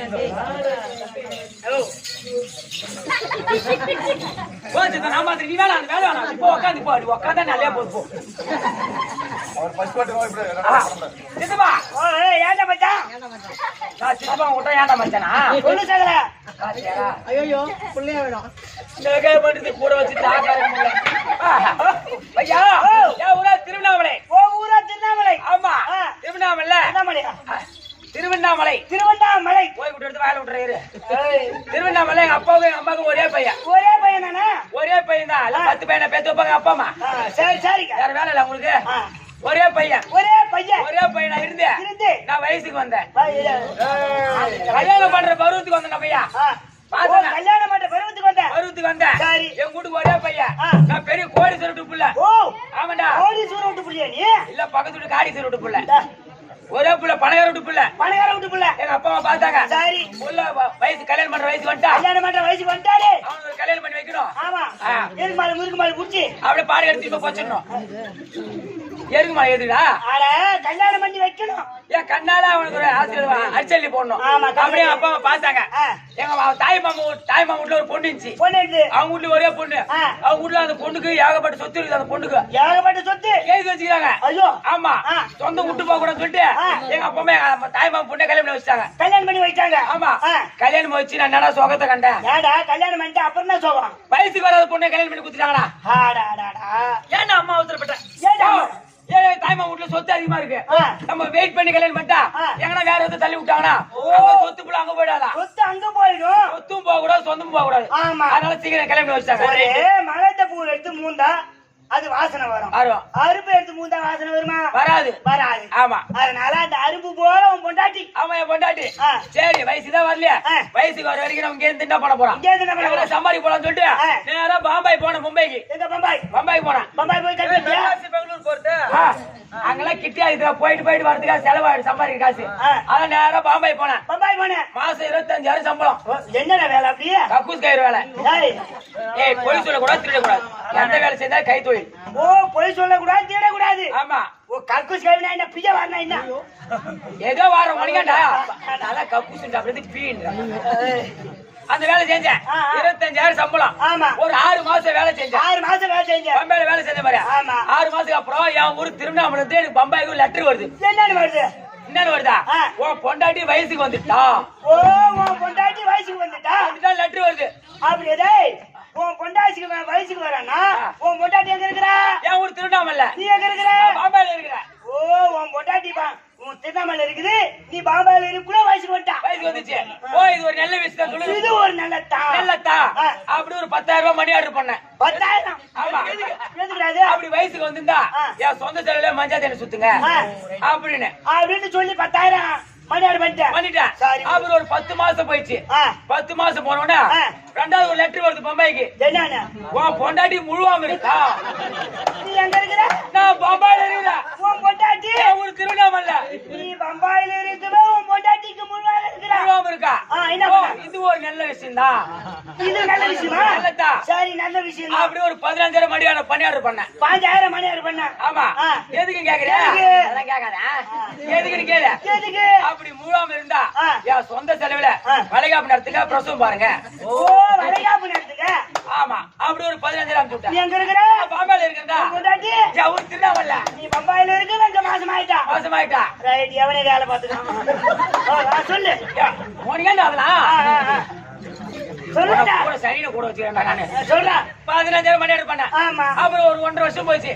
நீ வேணா அந்த வேலை வேணாம் இப்போ உட்காந்து போ உட்காந்தா நல்லா போது போ சித்தப்பா ஏன்டா மச்சான் நான் சித்தப்பா உங்கள்கிட்ட ஏன்டா மச்சானா சொல்லு சகல ஐயோ புள்ளையா வேணும் நகை பண்ணிட்டு கூட வச்சு ஐயா என் ஊரா திருவண்ணாமலை ஓ ஊரா திருவண்ணாமலை ஆமா திருவண்ணாமலை திருவண்ணாமலை திருவண்ணாமலை போய் விட்டு எடுத்து வாயில விட்டுறாரு திருவண்ணாமலை எங்க அப்பாவுக்கு எங்க அம்மாவுக்கு ஒரே பையன் தானே ஒரே பையன் தான் 10 பையனை பேத்து வைப்பாங்க அப்பா அம்மா சரி சரி வேற வேலை இல்ல உங்களுக்கு ஒரே பையனா இருந்தேன் நான் வயசுக்கு வந்தேன் கல்யாணம் பண்ற பருவத்துக்கு வந்தேன் பையா கல்யாணம் பண்ற பருவத்துக்கு வந்தேன் என் வீட்டுக்கு ஒரே பையன் நான் பெரிய கோடீஸ்வரர் வீட்டு புள்ள ஆமாண்டா கோடீஸ்வரர் வீட்டு புள்ளியா நீ இல்ல பக்கத்து வீட்டு காடீஸ்வரர் வீட்டு புள்ள ஒரே புள்ள பணக்கார வீட்டு புள்ள எங்க அப்பா அம்மா பார்த்தாங்க சரி புள்ள வயசு கல்யாணம் பண்ற வயசுக்கு வந்துட்டாரு அவனுக்கு கல்யாணம் பண்ணி வைக்கணும் ஆமா எதுக்கு மேல முறுக்கு மேல புடிச்சு அப்படியே பாடு எடுத்து இப்ப போச்சிடணும் எதுக்கு மேல எதுடா அட கல்யாணம் பண்ணி வைக்கணும் ஏன் கண்ணால அவனுக்கு ஒரு ஆசீர்வாதம் அரிச்சல்லி போடணும் அப்படியே அப்பா அம்மா பார்த்தாங்க எங்க தாய் மாமா வீட்டுல ஒரு பொண்ணு இருந்துச்சு அவங்க வீட்டுல ஒரே பொண்ணு அவங்க வீட்டுல அந்த பொண்ணுக்கு ஏகப்பட்ட சொத்து இருக்குது அந்த பொண்ணுக்கு ஏகப்பட்ட சொத்து எழுதி வச்சுக்கிறாங்க ஐயோ ஆமா சொந்த விட்டு போக கூடாதுன்னு சொல்லிட்டு எங்க அப்பா அம்மா தாய் மாமா பொண்ணை கல்யாணம் பண்ணி வச்சாங்க ஆமா கல்யாணம் வச்சு நான் என்னடா சோகத்தை கண்டேன் ஏடா கல்யாணம் பண்ணிட்டு அப்புறம் தான் சோகம் வயசுக்கு வராத பொண்ணை கல்யாணம் பண்ணி குடுத்துட்டாங்கடா ஏன்னா அம்மா அவசரப்பட்டேன் ஏடா தாய்மா வீட்டுல சொத்து அதிகமா இருக்கு நம்ம வெயிட் பண்ணி கல்யாணம் பண்ணிட்டா எங்கன்னா வேற எதாவது தள்ளி விட்டாங்கன்னா சொத்துக்குள்ள அங்க போயிடாதா சொத்து அங்க போயிடும் சொத்தும் போக கூடாது சொந்தமும் போக கூடாது அதனால சீக்கிரம் கிளம்பி வச்சாங்க மலத்த பூ எடுத்து மூந்தா அது வாசனை வரும் அருப்பு எடுத்து மூந்தா வாசனை வருமா வராது ஆமா அதனால அந்த அருப்பு போல உன் பொண்டாட்டி ஆமா என் பொண்டாட்டி சரி வயசுதான் வரலையா வயசுக்கு வர வரைக்கும் நம்ம இங்க என்ன பண்ண போறோம் சம்பாதிக்க போலாம்னு சொல்லிட்டு நேரா பாம்பாய் போனேன் மும்பைக்கு பம்பாய் போனேன் பம்பாய் போய் பெங்களூர் போறது அங்கெல்லாம் கிட்டியா இதுல போயிட்டு வரதுக்காக செலவாயிடு சம்பாதிக்க காசு அதான் நேரா பாம்பாய் போனேன் மாசம் 25,000 சம்பளம் என்னடா வேலை அப்படியே கக்கூஸ் கயிறு வேலை ஏய் பொய் சொல்லக்கூடாது திருடக்கூடாது எந்த வேலை செஞ்சா கை தொழில் ஓ பொய் சொல்லக்கூடாது திருடக்கூடாது ஆமா ஓ கக்கூஸ் கயிறுனா என்ன பிஜா வரனா என்ன ஏதோ வாரம் மணிக்கண்டா நல்லா கக்கூஸ் அப்படி பீன் அந்த வேலை செஞ்சேன் 25,000 சம்பளம் ஒரு 6 மாசம் வேலை செஞ்சேன் பம்பாயில வேலை செஞ்ச மாதிரி 6 மாசத்துக்கு அப்புறம் என் ஊரு திருவண்ணாமலை இருந்து எனக்கு பம்பாய்க்கு லெட்டர் வருது என்னன்னு வருதா உன் பொண்டாட்டி வயசுக்கு வந்துட்டா லெட்டர் வருது அப்படியே உன் பொண்டாட்டிக்கு வயசுக்கு வரானா உன் பொண்டாட்டி எங்க இருக்கிறா என் ஊர் திருவண்ணாமலை நீ எங்க இருக்கிற பம்பாயில இருக்கிற ஓ உன் பொண்டாட்டி உன் திருவண்ணாமலை இருக்குது நீ பாம்பாயில இருக்கிற வயசுக்கு வந்துச்சு ஓ இது ஒரு நல்ல விஷயம் சொல்லு இது ஒரு நல்லதா அப்படி ஒரு 10,000 ரூபாய் மணி ஆர்டர் பண்ணேன் 10,000 ஆமா அப்படி வயசுக்கு வந்திருந்தா என் சொந்த செலவுல மஞ்சா தேனை சுத்துங்க அப்படின்னு சொல்லி 10,000 மணி ஆர்டர் பண்ணிட்டேன் அப்புறம் ஒரு 10 மாசம் போயிடுச்சு 10 மாசம் போனோடனே ரெண்டாவது ஒரு லெட்டர் வருது பம்பாய்க்கு உன் பொண்டாட்டி முழுவாம இருக்கா நீ எங்க இருக்கிற நான் பம்பாயில இருக்கிறேன் உன் பொண்டாட்டி ஒரு திருவண்ணாமலை நீ பம்பாயில இருக்கவே உன் பொண்டாட்டிக்கு முழுவாம இருக்கா இது ஒரு நல்ல விஷயம் தான் இது நல்ல விஷயமா நல்லதா சரி நல்ல விஷயம் அப்படி ஒரு 15,000 மணி ஆர்டர் பண்ணேன் 5,000 மணி ஆர்டர் பண்ணேன் ஆமா எதுக்கு கேக்குறேன் அதெல்லாம் கேட்காத எதுக்குன்னு கேளு எதுக்கு அப்படி முழுவாம இருந்தா என் சொந்த செலவுல வளைகாப்பு நடத்துங்க பிரசவம் பாருங்க ஓ வளைகாப்பு நடத்துங்க ஆமா அப்படி ஒரு 15,000 அனுப்பிச்சு விட்டேன் எங்க இருக்கிற பம்பாயில இருக்கிறதா பொண்டாட்டி ஊர் திருவண்ணாமலை நீ பம்பாயில இருக்க 2 மாசம் ஆயிட்டா ரைட் எவனே வேலை பாத்துக்கலாம் சொல்லு உனக்கு என்ன அதெல்லாம் சொல்லுடா கூட சரியா கூட வச்சிரேன்டா நானு சொல்றா 15,000 மணி ஆர்டர் பண்ணேன் ஆமா அப்புறம் ஒரு 1.5 வருஷம் போயிச்சு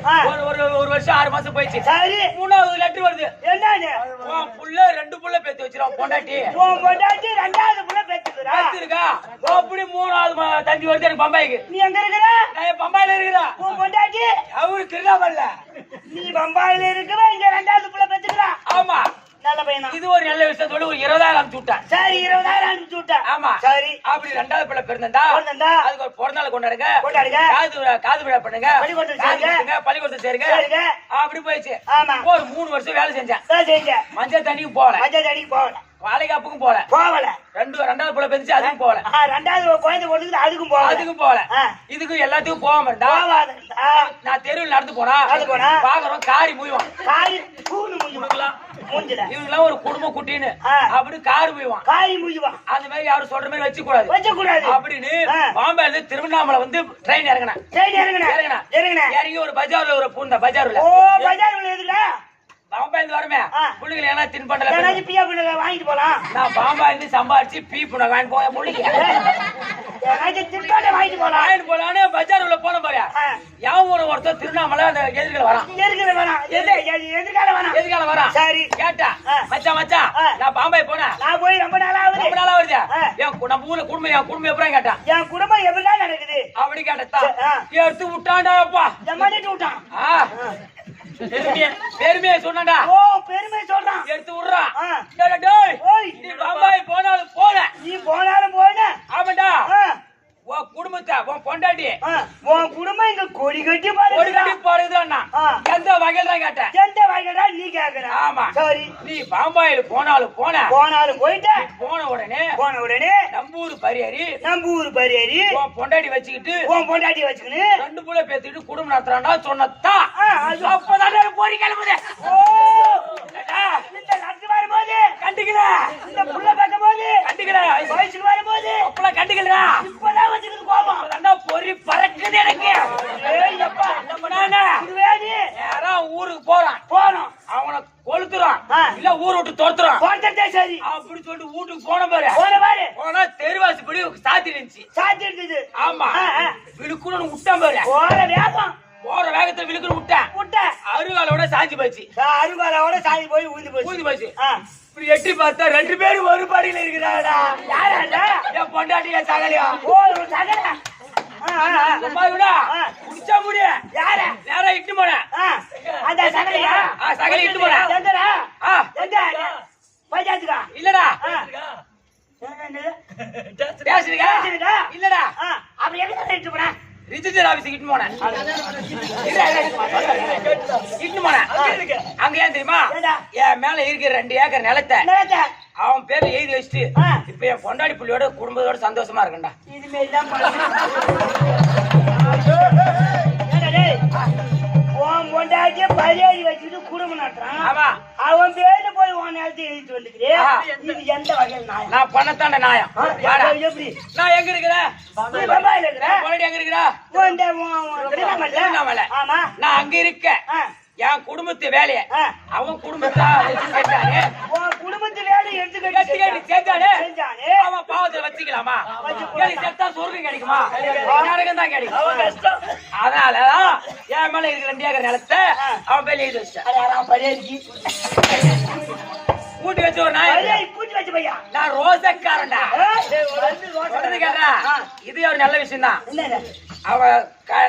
ஒரு வருஷம் 6 மாசம் போயிச்சு சரி மூணாவது லெட்டர் வருது என்னது உன் புள்ள 2 புள்ள பேத்து வச்சிரோம் பொண்டாட்டி உன் பொண்டாட்டி ரெண்டாவது புள்ள பேத்துறா அப்படி மூணாவது தந்தி வருது எனக்கு பம்பாய்க்கு நீ எங்க இருக்கிற நான் பம்பாயில இருக்கிறேன் உன் பொண்டாட்டி அவரு திருவண்ணாமலை நீ பம்பாயில இருக்கிற இங்க ரெண்டாவது புள்ள பேத்துறா ஆமா நல்ல பையனா இது ஒரு நல்ல விஷயத்தோட ஒரு 20,000 அனுப்பிச்சு விட்டேன் சரி 20,000 அனுப்பிச்சு விட்டேன் ஆமா சரி அப்படி ரெண்டாவது பிள்ளை பிறந்தா அதுக்கு ஒரு பிறந்த நாள் கொண்டாடுங்க காது விழா பண்ணுங்க பள்ளிக்கூடத்துக்கு சேருங்க அப்படி போயிடுச்சு ஒரு 3 வருஷம் வேலை செஞ்சேன் மஞ்சள் தண்ணிக்கு போகல வாழைக்காப்புக்கும் போகல ரெண்டாவது பிள்ளை பெருச்சு அதுக்கும் போகல ரெண்டாவது குழந்தை போட்டு அதுக்கும் போகல இதுக்கும் எல்லாத்துக்கும் போகாம இருந்தா நான் தெருவில் நடந்து போனா பாக்குறோம் காரி மூய்வான் மூஞ்சில இவங்கெல்லாம் ஒரு குடும்ப குட்டின்னு அப்படி காரி மூய்வான் அந்த மாதிரி யாரும் சொல்ற மாதிரி வச்சு கூடாது அப்படின்னு பாம்பேல இருந்து திருவண்ணாமலை வந்து ட்ரெயின் இறங்கினேன் இறங்கி ஒரு பஜார்ல ஒரு பூந்த பஜார்ல பாம்பா இருந்து வரமே புள்ளிகள் ஏன்னா தின்பண்டல வாங்கிட்டு போலாம் நான் பாம்பா இருந்து சம்பாதிச்சு பீ புண்ண வாங்கி போய புள்ளிக்கு வாங்கிட்டு போலான்னு பஜார் உள்ள போன பாரு யாவும் ஒருத்தர் திருவண்ணாமலை அந்த எதிர்கால வரான் சரி கேட்டா மச்சான் நான் பாம்பாய் போனேன் நான் போய் ரொம்ப நாளா வருது நம்ம ஊர்ல குடும்பம் என் குடும்பம் எப்படி கேட்டான் என் குடும்பம் எப்படிதான் நடக்குது அப்படி கேட்டா எடுத்து விட்டான்டாப்பா விட்டான் பெருமையை சொன்னா பெருமை சொல்றான் எடுத்து விடுறான் நீ பாம்பாய் போனாலும் போன நீ போனாலும் போன ஆமாண்டா உன் குடும்பத்தை உன் பொண்டாட்டி உன் குடும்பம் இங்க கொடி கட்டி பாருது அண்ணா எந்த வகையில தான் கேட்டேன் எந்த வகையில நீ கேக்குற ஆமா சரி நீ பாம்பாயில் போனாலும் போயிட்ட போன உடனே நம்பூர் பரியேறி உன் பொண்டாட்டி வச்சுக்கிட்டு ரெண்டு புள்ள பேத்துக்கிட்டு குடும்பம் நடத்துறான்டா சொன்னதா அப்பதான் போடி கிளம்புது வரும்போது கண்டிக்கல இந்த புள்ள பார்க்கும் போது கண்டிக்கல வயசுக்கு வரும்போது அப்பெல்லாம் கண்டிக்கல இப்பதான் வச்சுக்கிட்டு கோபம் பொறி பறக்குது எனக்கு யாரா ஊருக்கு போறான் அவனை கொளுத்துறான் இல்ல ஊரை விட்டு துரத்துறான் சரி அப்படி சொல்லிட்டு வீட்டுக்கு போன பாரு போனா தெருவாசி படி சாத்தி இருந்துச்சு ஆமா விழுக்குன்னு விட்டான் பாரு போற வேகத்துல விழுக்குன்னு விட்டேன் அருகாலோட சாஞ்சி போச்சு போய் ஊந்து போச்சு இப்படி எட்டி பார்த்தா ரெண்டு பேரும் ஒரு பாடியில இருக்கிறாடா என் பொண்டாட்டியா சகலியா குடிச்சா முடிய நேரா இட்டு போன சகலி இட்டு போன இல்லடா இல்லடா அப்படி எப்படி இட்டு போன ரிஜிஸ்டர் ஆபீஸுக்கு இட்டு போனேன் அங்க ஏன் தெரியுமா என் மேல இருக்கிற 2 ஏக்கர் நிலத்தை அவன் பேர்ல எழுதி வச்சுட்டு இப்ப என் பொண்டாடி புள்ளியோட குடும்பத்தோட சந்தோஷமா இருக்கண்டா பொண்டாட்டிய பரியாடி வச்சுட்டு குடும்பம் நடத்துறான் அவன் பேர்ல போய் உன் நேரத்தை எழுதிட்டு வந்துக்கிறேன் இது எந்த வகையில் நாயம் நான் பண்ணத்தாண்ட நாயம் எப்படி நான் எங்க இருக்கிறேன் எங்க இருக்கிறா ஆமா நான் அங்க இருக்கேன் என் குடும்பத்து வேலைய அவன் குடும்பத்தா குடும்பத்து வேலையை எடுத்து செஞ்சானே அவன் பாவத்துல வச்சுக்கலாமா செத்தா சொர்க்கம் கிடைக்குமா நரகம் தான் கிடைக்கும் அதனாலதான் என் மேல இருக்கிற 2 ஏக்கர் நிலத்தை அவன் பேர்ல எழுதி வச்சான் கூட்டி வச்சு ஒரு நாய் கூட்டி வச்சு பையா நான் ரோசக்காரன்டா இது ஒரு நல்ல விஷயம் தான் அவன்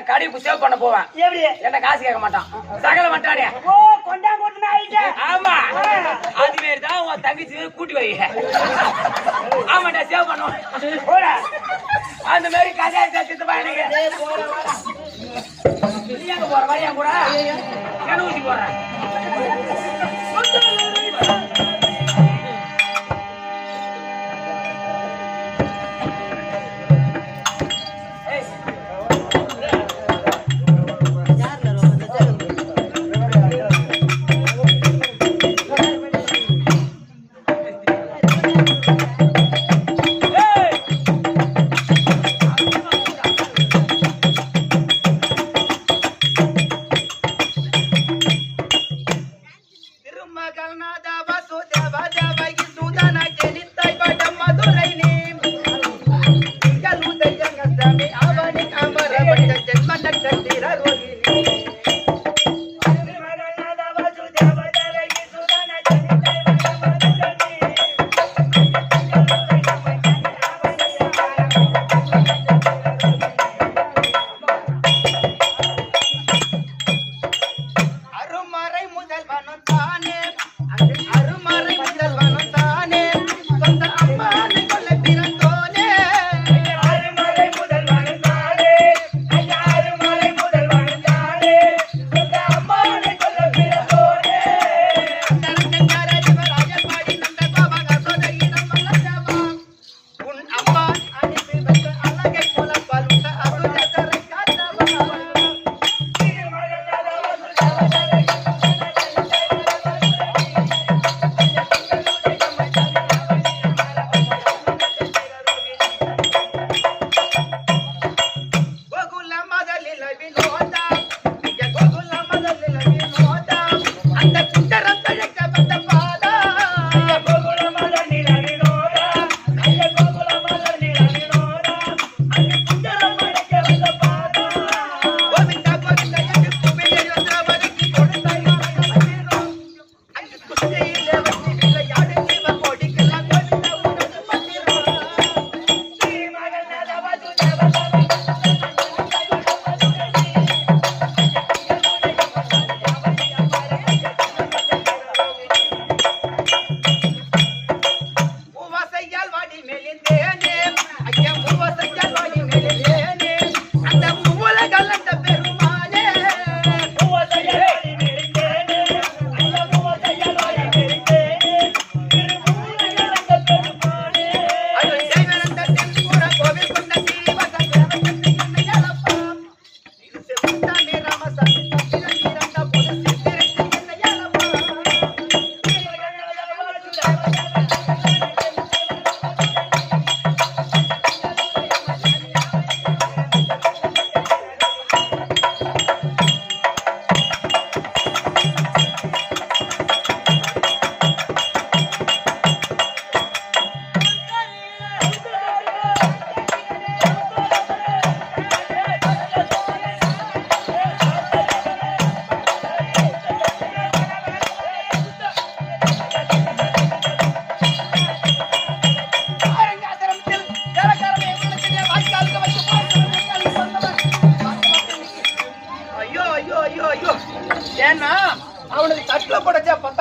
கடைக்கு சேவ் பண்ண போவான் என்ன காசு கேட்க மாட்டான் சகல மாட்டானே ஆமா அது மாரி தான் உன் தங்கச்சி கூட்டி வை ஆமாண்டா சேவ் பண்ணுவான் அந்த மாதிரி கதையா சேர்த்து எனக்கு நீ எங்க போற வரையா கூட என்ன ஊசி போடுறேன்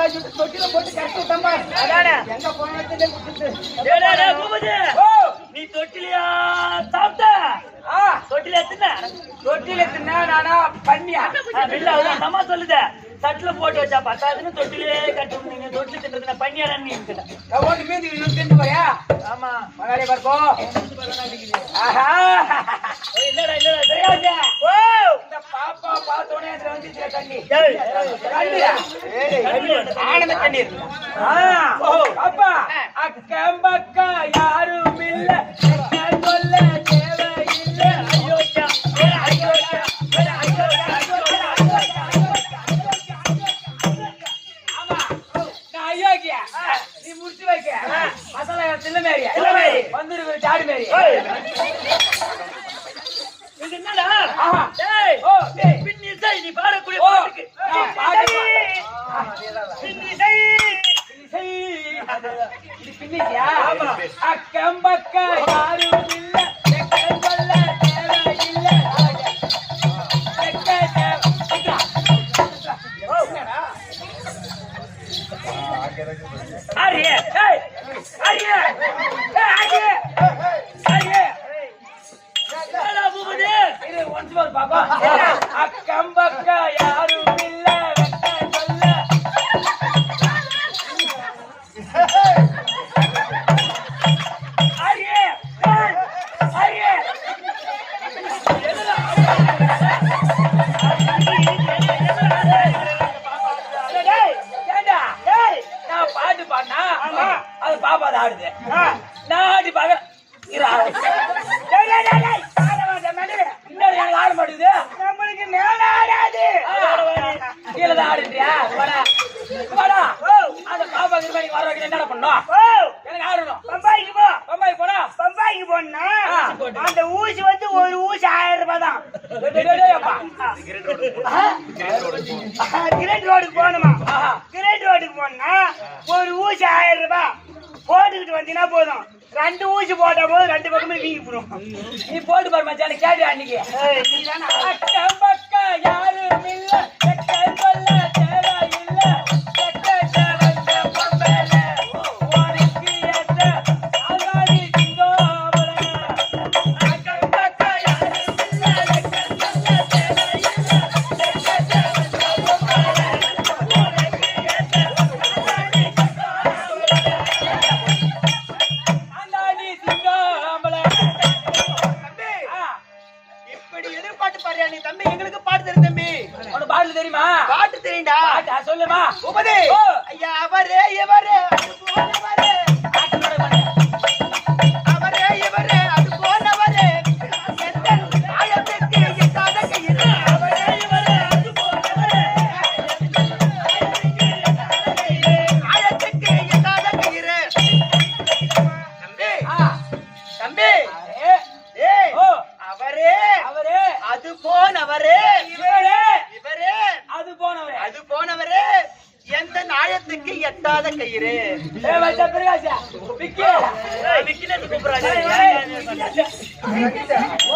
தொட்டில போட்டு கட்டி விட்டமா எங்க போனது நீ தொட்டிலையா சாப்பிட்ட தொட்டில எத்துன தொட்டில தின்னா நானா பண்ணியா இல்ல அதான் அம்மா சொல்லுத தட்டுல போட்டு வச்சா பத்தாதுன்னு தொட்டிலே கட்டி நீங்க தொட்டில தின்றதுல பண்ணியாடா நீ ஒன்று மீதி திண்டு போயா ஆமா மகாலி பார்ப்போம் இல்லடா தெரியாது இந்த பாப்பா பார்த்தோன்னே அதுல வந்துச்சு தண்ணி ஆனந்த தண்ணீர் அப்பா அக்கம் பக்கம் யாரும் இல்ல சொல்ல தேவையில்லை அயோக்கியா அயோக்கியா அயோக்கியா நீ முடிச்சு வைக்க மசாலா சில்ல மாரி வந்துருக்கு சாடு மாரி இது என்னடா டேய் ஓ டேய் பின்னி சை நீ பாடக்கூடிய பாட்டுக்கு பின்னி சை இது பின்னியா அக்கம் பக்கம் யாரும் இல்ல சொல்ல தேவையில்லை அரியே ஏய் அரியே அரியே அரியே என்னடா பூபதி இது ஒன்ஸ் மோர் பாப்பா அக்கம் பக்கம் யாரும் இல்ல சொல்ல அரியே அரியே ஏண்டா நான் பாட்டு பாடினா அது பாப்பா தான் ஆடுது நான் ஆடி பாக்க எனக்கு ஆட மாட்டேங்குது நம்மளுக்கு மேல ஆடாது கீழே தான் ஆடுறியா வாடா அந்த பாப்பா கிட்ட வர வைக்க என்ன பண்ணணும் எனக்கு ஆடணும் பம்பாய்க்கு போ பம்பாய் போனா பம்பாய்க்கு போனா அந்த ஊசி வந்து ஒரு ஊசி 1000 ரூபாய் தான் கிரேட் ரோடுக்கு போகணுமா கிரேட் ரோடுக்கு போனா ஒரு ஊசி 1000 ரூபாய் போட்டுக்கிட்டு வந்தீங்கன்னா போதும் 2 ஊசி போட்டா போதும் 2 பக்கமே வீங்கி போடும் நீ போட்டு பாரு மச்சான் கேட்டு அன்னைக்கு நீ தானே அக்கம் பக்கம் யாரும் இல்ல சொல்ல தேவையில்லை உனக்கு ஏற்ற அங்காடி அக்கம் பக்கம் யாரும் இப்படி எதிர்பார்த்து பாரு நீ தம்பி எங்களுக்கு பாட்டு தெரியும் தம்பி உனக்கு பாடல் தெரியுமா பாட்டு தெரியும்டா சொல்லுமா உபதே ஐயா அவரே இவரே அவரே இவரே அது போனவரே ஆயத்துக்கு எட்டாத கையிலே அவரே இவரே அது போனவரே ஆயத்துக்கு எட்டாத கையிலே தம்பி தம்பி ஏய் அவரே அவரே அது போனவரே இவரே இவரே அது போனவரே அது போனவரே எந்த நாயத்துக்கு எட்டாத கயிறு மச்சான் பிரகாஷா விக்கி விக்கினது கூப்பிடுறாங்க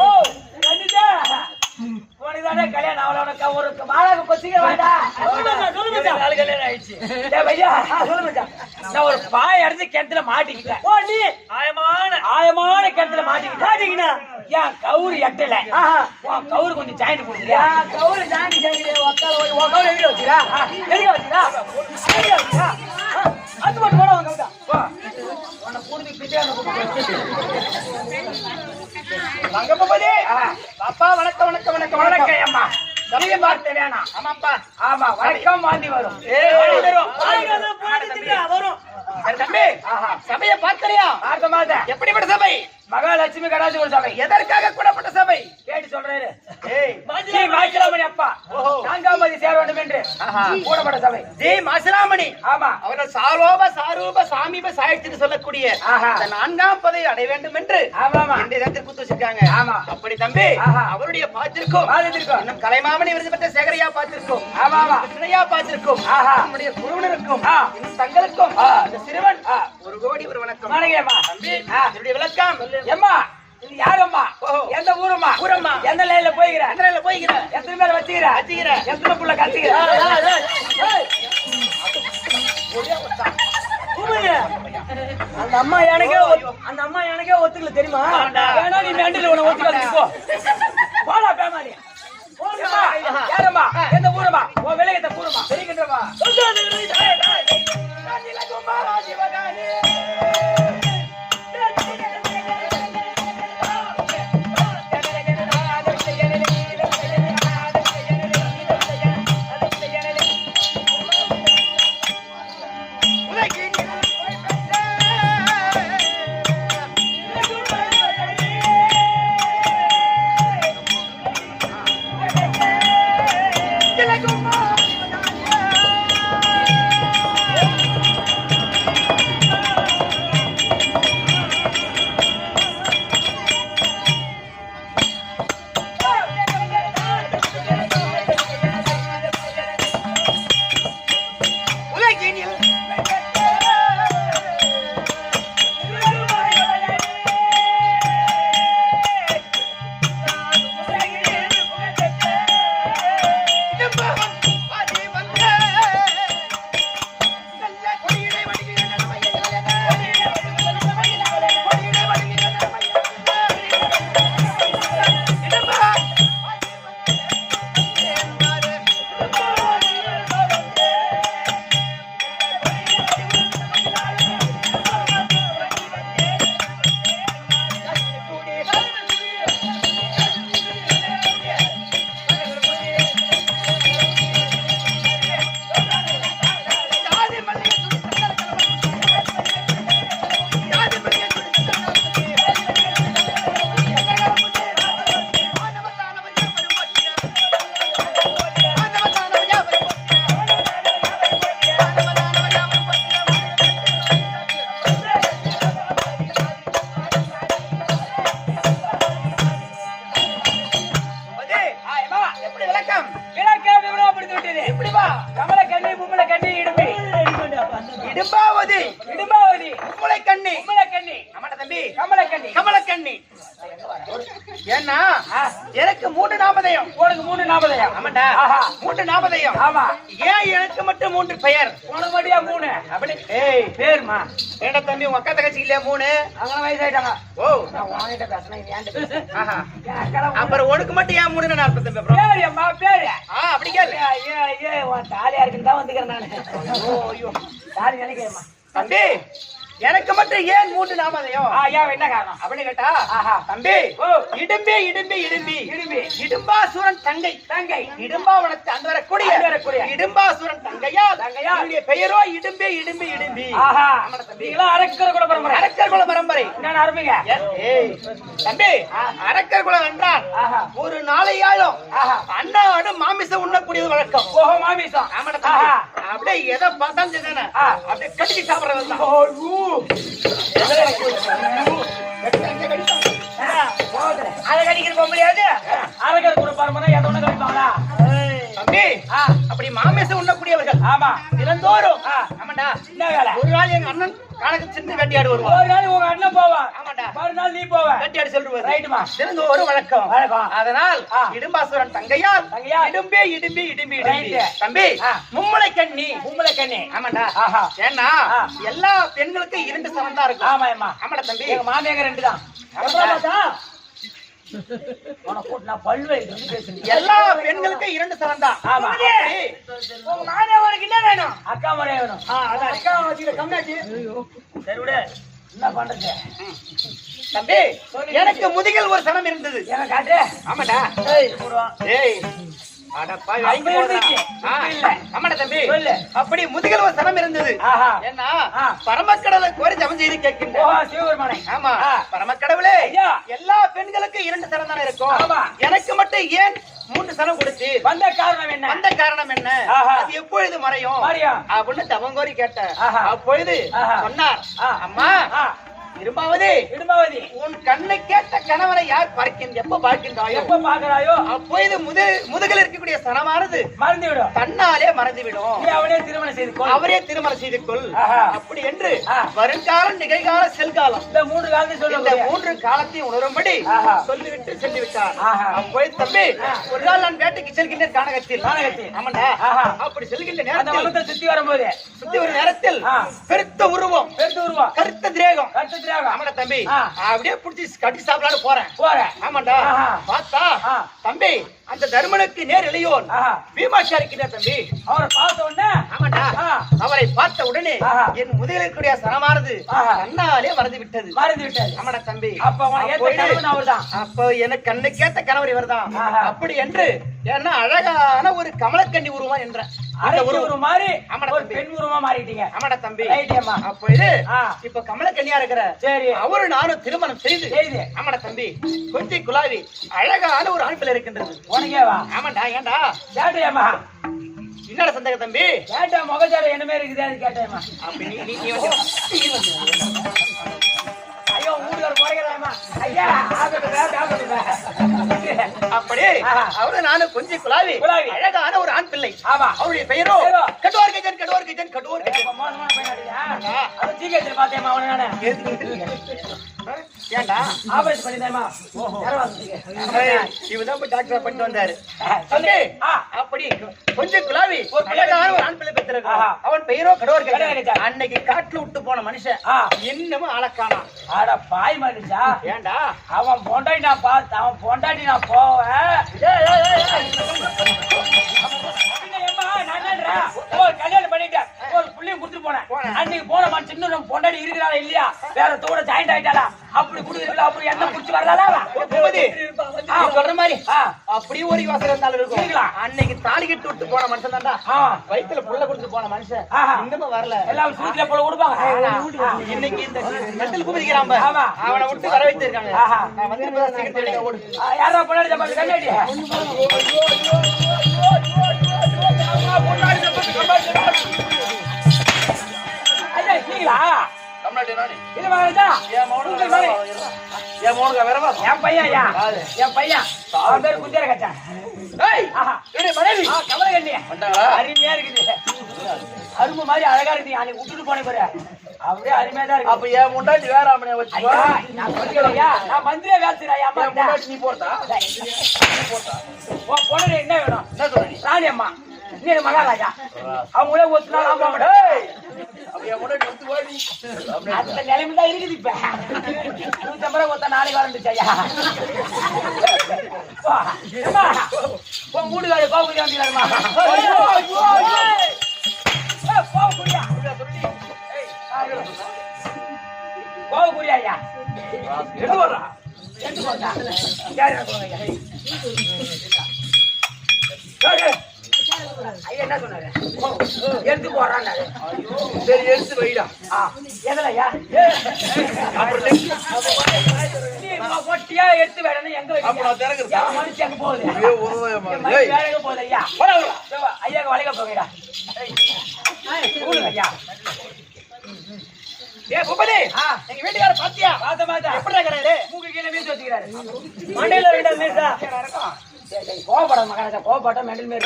ஓ கண்டிப்பா உனக்குதானே கல்யாணம் அவளை உனக்கு ஒரு வாழக பசிக்க வேண்டாம் சொல்லுங்க நாலு கல்யாணம் ஆயிடுச்சு பையா சொல்லுங்க நான் ஒரு பாய் அடிச்சு கிணத்துல மாட்டிக்கிட்டேன் ஓ நீ ஆயமான கிணத்துல மாட்டிக்கிட்டா ஏன் கவுரு எட்டல உன் கவுரு கொஞ்சம் ஜாயின் கொடுக்குறியா கவுரு ஜாயின் கேட்கிறேன் உக்கால கவுரு எங்க வச்சுரா எங்க வச்சுரா அது மட்டும் போட உங்க உன்னை பூர்த்தி பிடிச்சா அங்க போதே பாப்பா வணக்கம் வணக்கம் வணக்கம் வணக்கம் அம்மா சமய பார்த்து வேணாம் ஆமாப்பா ஆமா வணக்கம் வாந்தி வரும் வரும் தம்பி சபையை பார்த்தலையா பார்த்த மாட்டேன் எப்படிப்பட்ட சபை மகாலட்சுமி கடாஜி சபை எதற்காக கூடப்பட்ட சபை கேட்டு சொல்றாரு ஏய் மாசிலாமணி அப்பா 4ஆம் தேதி சேர வேண்டும் என்று கூடப்பட்ட சபை ஜெய் மாசிலாமணி ஆமா அவர்கள் சாரூப சாமீப சாயத்துக்கு சொல்லக்கூடிய அந்த 4ஆம் பதவி அடைய வேண்டும் என்று இந்த இடத்தில் கூத்து வச்சிருக்காங்க ஆமா அப்படி தம்பி அவருடைய பார்த்திருக்கோம் இன்னும் கலைமாமணி விருது பெற்ற சேகரையா பார்த்திருக்கோம் கிருஷ்ணயா பார்த்திருக்கோம் நம்முடைய குழுவினருக்கும் இன்னும் தங்களுக்கும் இந்த சிறுவன் 1 கோடி ஒரு வணக்கம் தம்பி என்னுடைய விளக்கம் எம்மா இது யாரம்மா எந்த ஊரம்மா எந்த லைன்ல போய்கிற எத்தனை பேர் வச்சுக்கிற எத்தனை புள்ள கத்துக்கிற அந்த அம்மா எனக்கே ஒத்துக்கல தெரியுமா? வேணா நீ நண்டில உன ஒத்துக்காது போ. போடா பேமாரி. யாரம்மா? எந்த ஊரமா? ஓ விலையத்தை கூறமா. தெரிகின்றமா? எனக்கு 3 நாமதயம். உனக்கு 3 நாமதயம். ஆமாடா. 3 நாமதயம். ஆமா. ஏன் எனக்கு மட்டும் 3 பெயர்? உனக்கு மட்டும் 3? அப்படி ஏய் பேர்மா. ஏடா தம்பி உங்க அக்கா தங்கச்சி இல்லையா 3? அவங்க வயசாயிட்டாங்க. ஓ நான் உன்கிட்ட பேசணும் நீ ஏன்ட்ட பேசு. ஆஹா. அப்புறம் உனக்கு மட்டும் ஏன் 3 ன்னு அர்த்தம் தம்பி அப்புறம்? பேர் அம்மா பேர். அப்படி கேளு. ஏய் உன் தாலியா இருக்குன்னு தான் வந்துக்கிறேன் நானு. ஓ ஐயோ தாலி நினைக்கிறேம்மா. தம்பி எனக்கு மட்டும் ஏன் 3 நாமதயம்? ஏன் என்ன காரணம் அப்படி கேட்டா தம்பி இடும்பி இடும்பி இடும்பி இடும்பி இடும்பாசுரன் தங்கை தங்கை இடும்பாவனத்து அந்த வரக்கூடிய இடும்பாசுரன் தங்கையா என்னுடைய பெயரோ இடும்பி இடும்பி இடும்பி. நீங்களா அரக்கர் குல பரம்பரை. அரக்கர் குல பரம்பரை. நான் அருமைங்க. ஏய் தம்பி அரக்கர் குலம் என்றால் ஒரு நாளையாலும் அண்ணாடு மாமிசம் உண்ணக்கூடியது வழக்கம். ஓஹோ மாமிசம். ஆமாடா அப்படியே எதை பார்த்தாலும் சரிதானே அப்படியே கட்டிக்கு சாப்பிடுறது தான். அதை கடிக்கிற பொம்பளையாது அரக்கர் கூட பரம்பரை எதை ஒண்ணு கடிப்பாங்களா தம்பி? அப்படி மாமிசம் உண்ணக்கூடியவர்கள் ஆமா தினந்தோறும் ஆமாண்டா என்ன வேலை? ஒரு நாள் எங்க அண்ணன் காலக்கு சின்ன வேட்டையாடு வருவான். ஒரு நாள் உங்க அண்ணன் போவான். ஆமாண்டா. மறுநாள் நீ போவ வேட்டையாடு சொல்லுவாரு. ரைட்டுமா. தினந்தோறும் வழக்கம். அதனால் இடும்பாசுரன் தங்கையால் தங்கையா இடும்பே இடும்பி இடும்பி இடும்பி. ரைட். தம்பி மும்மலை கண்ணி. மும்மலை கண்ணி. ஆமாண்டா. ஏன்னா எல்லா பெண்களுக்கும் 2 சரம் தான் இருக்கும். ஆமாம்மா. ஆமாடா தம்பி. எங்க மாமியாங்க 2 தான். நான் பல்வேறு எல்லா பெண்களுக்கும் 2 சரம் தான். ஆமா. உங்க மாமியாருக்கு என்ன வேணும்? அக்கா முறை வேணும். அதான் அக்கா வச்சுக்கிற கம்மியாச்சு. சரி விடு. என்ன பண்றது தம்பி? எனக்கு முதுகில் ஒரு சனம் இருந்தது. எனக்கு காட்டு. ஆமாடா. ஏய் அடப்பா வாங்கி போடுறா. ஆமாடா தம்பி. அப்படி முதுகில் ஒரு சனம் இருந்தது. என்ன பரமக்கடலை கோரி ஜெபம் செய்து கேட்கின்ற. ஓ சிவபெருமானே. ஆமா பரமக்கடவுளே எல்லா பெண்களுக்கும் 2 சரம் தான இருக்கும். எனக்கு மட்டும் ஏன் 3 சரம் கொடுத்து வந்த காரணம் என்ன? வந்த காரணம் என்ன? அது எப்பொழுது மறையும் அப்படின்னு தவங்கோரி கேட்ட. அப்பொழுது சொன்னார் அம்மா இடும்பாவதி உன் கண்ணை கேட்ட கணவரை யார் எப்ப பார்க்கிறாயோ அப்போது முதுகில் இருக்கக்கூடிய சனமானது மறந்துவிடும், தன்னாலே மறந்துவிடும். அவரே திருமணம் செய்து கொள். அப்படி என்று வருங்காலம், நிகழ்கால, செல்காலம், இந்த 3 காலத்தையும் உணரும்படி சொல்லிவிட்டு சென்று விட்டார். அப்போது தம்பி, ஒரு நாள் நான் வேட்டைக்கு செல்கின்றேன் கானகத்தில். ஆமாண்டா, அப்படி செல்கின்ற நேரத்தில் சுத்தி வரும் நேரத்தில் பெருத்த உருவம், கருத்த திரேகம். ஆமாடா தம்பி, அப்படியே புடிச்சு கட்டி சாப்பிடலான்னு போறேன். ஆமாண்டா, பார்த்தா தம்பி அந்த தர்மனுக்கு நேர் இளையோன் பீமாச்சாரி இருக்கிறார் தம்பி. அவரை பார்த்த உடனே, ஆமாண்டா, அவரை பார்த்த உடனே என் முதுகில் இருக்கக்கூடிய சனமானது கண்ணாலே மறந்து விட்டது. ஆமாடா தம்பி, அப்ப எனக்கு கண்ணை கேட்ட கணவர் இவர்தான். அப்படி என்று ஏன்னா அழகான ஒரு கமலக்கண்ணி உருவமா என்ற உருவம் மாதிரி பெண் உருவமா மாறிட்டீங்க. ஆமாடா தம்பி, அப்ப இது இப்ப கமலக்கண்ணியா இருக்கிற அவரு நானும் திருமணம் செய்து, ஆமாடா தம்பி, கொஞ்சம் குலாவி அழகான ஒரு ஆண் பிள்ளை இருக்கின்றது. ஆமாண்டா, ஏண்டா கேட்டியம்மா? என்னோட சந்தேகம் தம்பி, கேட்ட முகச்சாரம் என்னமே இருக்குதான்னு கேட்டேம்மா. ஐயோ ஊருக்கார குறைக்கிறாமா ஐயா, அப்படி அவரு நானும் கொஞ்சம் குலாவி அழகான ஒரு ஆண் பிள்ளை. ஆமா, அவருடைய பெயரோ கடோர் கஜன். பாத்தேமா ஏண்டா ஆபரேஷன் பண்ணிதாமா? இவதான் போய் டாக்டர் பண்ணிட்டு வந்தாரு. அப்படி கொஞ்சம் குலாவி அழகான ஒரு ஆண் பிள்ளை பெற்றிருக்கா. அவன் பெயரோ கடோர் கஜன். அன்னைக்கு காட்டுல விட்டு போன மனுஷன் இன்னமும் ஆளக்கானா. ஆட பாய் மனுஷா, ஏண்டா அவன் பொண்டாட்டி நான் பார்த்து, அவன் பொண்டாட்டி நான் போவேன். கல்யாணம் பண்ணிட்டேன், ஒரு புள்ளையும் குடுத்துட்டு போனேன். அன்னைக்கு போன மனுஷன் இன்னும் பொண்டாட்டி இருக்கிறாரா இல்லையா, வேற தோட ஜாயிண்ட் ஆயிட்டாளா, அப்படி குடுக்கல, அப்படி என்ன குடிச்சு வரலாமா சொல்ற மாதிரி அப்படி ஒரு யோசனை இருந்தாலும் இருக்கும். அன்னைக்கு தாலி கட்டு விட்டு போன மனுஷன் தான்டா, வயிற்றுல புள்ள கொடுத்து போன மனுஷன் இன்னமும் வரல. எல்லாம் சூட்டில போல கொடுப்பாங்க. இன்னைக்கு இந்த மெட்டல் குமிக்கிறான், அவனை விட்டு வர வைத்திருக்காங்க. நான் வந்து ஓடு யாரோ பொண்டாடி கண்ணாடி என் பையன் குஞ்சர கச்சான் அருமையா இருக்குது, அரும்பு மாதிரி அழகா இருக்குது. அன்னைக்கு விட்டுட்டு போன பாரு, அப்படியே அருமையா தான் இருக்கு. அப்ப என் முண்டாட்டி வேற நான் மந்திரியா வேலையா நீ போட்டா பொண்ணு என்ன வேணும்? என்ன சொல்ற ராணி அம்மா, நீ மகாராஜா, அவங்களே ஒத்துனாலும் அந்த நிலைமைதான் இருக்குது. இப்ப 150 ரூபாய் ஒத்த நாளைக்கு வரந்துச்சா வீடுகாடு கோபுரி வந்தீங்களா? கோபுரியா ஐயா எடுத்து போடுறா, எடுத்து போட்டா ஐயா என்ன சொன்னாரு? எடுத்து போடுறாங்க. சரி எடுத்து வைடா. எதுலையா போட்டியா எடுத்து வேடணும்? எங்க மனுஷன் எங்க போகுது? போகுது ஐயா, ஐயாக்கு வளைக்க போகிறா ஐயா. ஏ பூபதி, எங்க வீட்டுக்கார பாத்தியா? பாத்த எப்படி கிடையாது, மூக்கு கீழே மீசு வச்சுக்கிறாரு, மண்டையில 2 மீசா இருக்கும். கோபப்பட மகாராஜா, கோபப்பட்ட மெண்டல் மாரி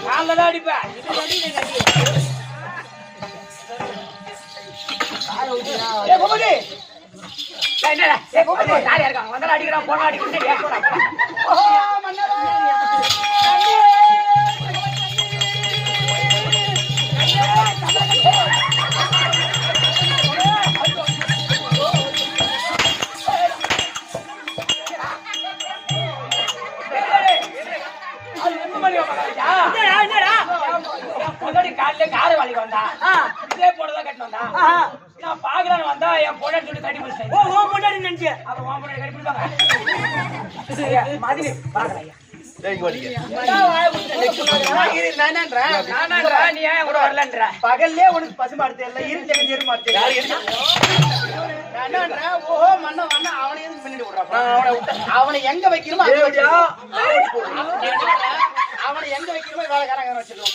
நாங்க தான் அடிப்பேன். என்னடா யாரையா இருக்காங்க வந்தாலும் அடிக்கிறான், போனா அடிக்கிறேன். காலையில காரை வலிக்கு வந்தா இதே போட்டுதான் கட்டி வந்தா, நான் பாக்கலான்னு வந்தா என் பொண்ணு சொல்லி கட்டி பிடிச்சேன். பொண்ணாடி நினைச்சு அப்புறம் உன் பொண்ணு கட்டி பிடிப்பாங்க மாதிரி பாக்கலையா? பகல்லே உனக்கு பசுமாடு தெரியல, இருட்டு அவனை எங்க வைக்கணுமோ அவனை எங்க வைக்கணுமோ வேலைக்காரங்க வச்சிருக்கோம்.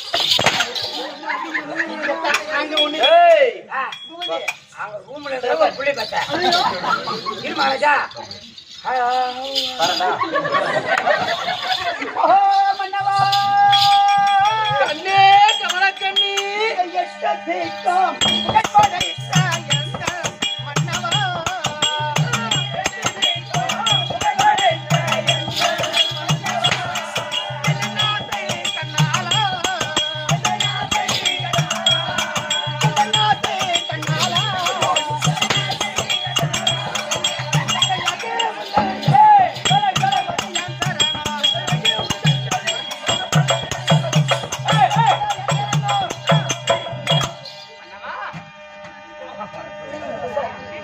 அங்க ஒண்ணு அங்க ரூம்ல இருக்க புள்ளி பார்த்தா இருமா ராஜா வரடா மன்னவா கண்ணே கமலக்கண்ணி எட்ட தேக்கம்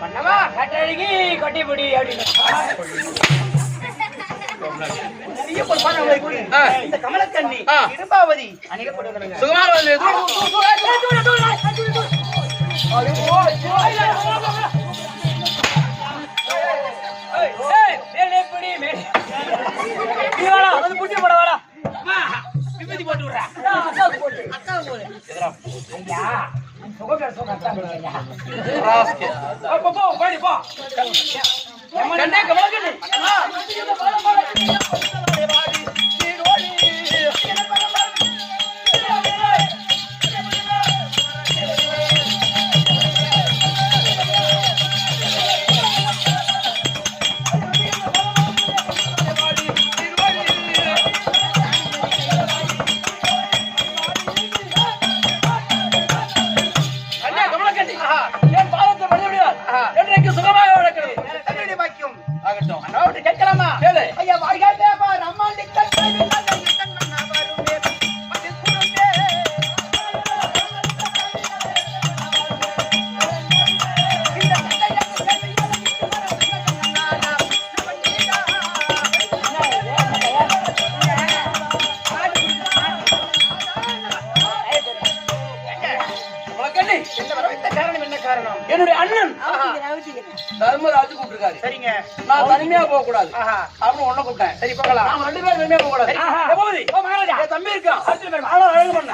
மன்னவா கட்டழகி கொட்டிப்புடி அப்படின்னு இந்த கமலக்கண்ணி இருபாவதி அணிகப்படுகிறாங்க கேட்கலாமா ஐயா என்னுடைய அண்ணன் தர்மராஜ் கூப்பிட்டுருக்காரு. சரிங்க, நான் தனிமையா போக கூடாது அப்படின்னு ஒண்ணு கூப்பிட்டேன். சரி போகலாம். நாம 2 பேரும் தனிமையா போக கூடாது. தம்பி இருக்கான். அர்ஜுன் அழகு பண்ண